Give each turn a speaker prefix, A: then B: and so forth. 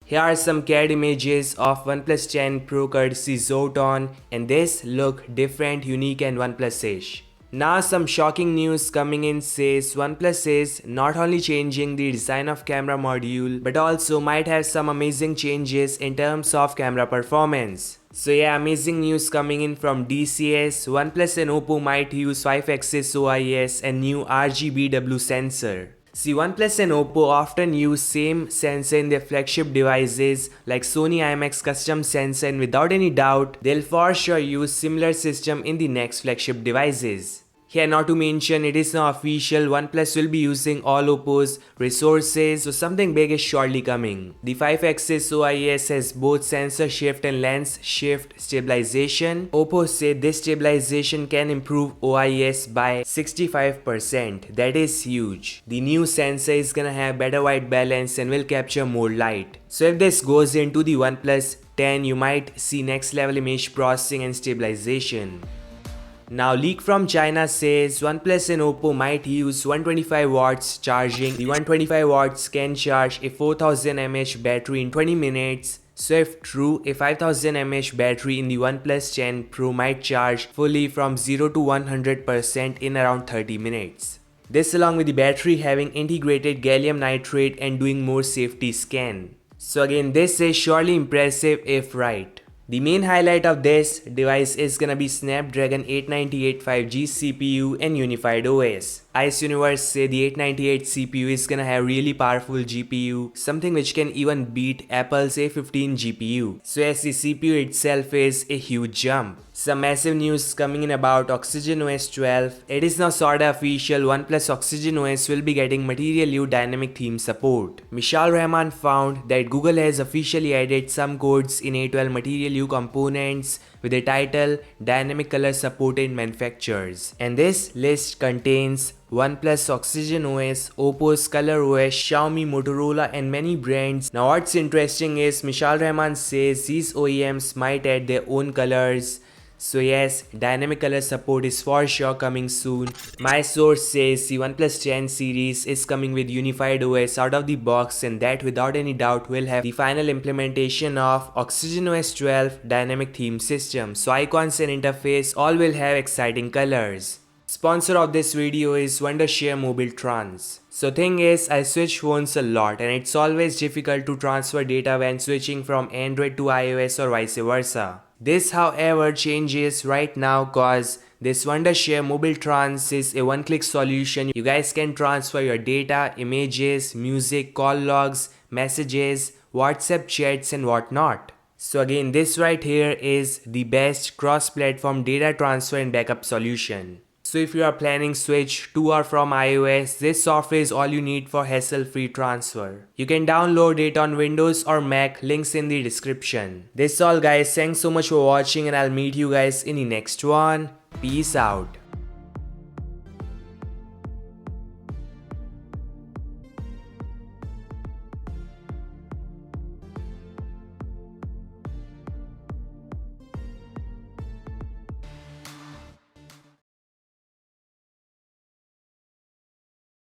A: Here are some CAD images of OnePlus 10 Pro courtesy Zoton, and this look different, unique and OnePlus-ish. Now some shocking news coming in says OnePlus is not only changing the design of camera module but also might have some amazing changes in terms of camera performance. So yeah, amazing news coming in from DCS. OnePlus and Oppo might use 5-axis OIS and new RGBW sensor. See, OnePlus and Oppo often use same sensor in their flagship devices like Sony IMX custom sensor, and without any doubt, they'll for sure use similar system in the next flagship devices. Here, not to mention, it is now official, OnePlus will be using all Oppo's resources, so something big is surely coming. The 5-axis OIS has both sensor shift and lens shift stabilization. Oppo said this stabilization can improve OIS by 65%. That is huge. The new sensor is gonna have better white balance and will capture more light. So if this goes into the OnePlus 10, you might see next level image processing and stabilization. Now, leak from China says OnePlus and Oppo might use 125 watts charging. The 125 watts can charge a 4000 mAh battery in 20 minutes. So if true, a 5000 mAh battery in the OnePlus 10 Pro might charge fully from 0 to 100% in around 30 minutes. This along with the battery having integrated gallium nitride and doing more safety scan. So again, this is surely impressive if right. The main highlight of this device is gonna be Snapdragon 898 5G CPU and unified OS. Ice Universe say the 898 CPU is gonna have really powerful GPU, something which can even beat Apple's A15 GPU. So as the CPU itself is a huge jump. Some massive news coming in about Oxygen OS 12. It is now sorta official, OnePlus Oxygen OS will be getting Material U dynamic theme support. Mishal Rahman found that Google has officially added some codes in A12 Material U components with the title Dynamic Color Supported Manufacturers. And this list contains OnePlus Oxygen OS, Oppo's Color OS, Xiaomi, Motorola and many brands. Now what's interesting is Mishal Rahman says these OEMs might add their own colors. So yes, dynamic color support is for sure coming soon. My source says the OnePlus 10 series is coming with unified OS out of the box, and that without any doubt will have the final implementation of Oxygen OS 12 dynamic theme system. So icons and interface all will have exciting colors. Sponsor of this video is Wondershare MobileTrans. So thing is, I switch phones a lot and it's always difficult to transfer data when switching from Android to iOS or vice versa. This however changes right now cause this Wondershare MobileTrans is a one-click solution. You guys can transfer your data, images, music, call logs, messages, WhatsApp chats and whatnot. So again, this right here is the best cross-platform data transfer and backup solution. So if you are planning switch to or from iOS, this software is all you need for hassle-free transfer. You can download it on Windows or Mac, links in the description. This all guys, thanks so much for watching and I'll meet you guys in the next one. Peace out.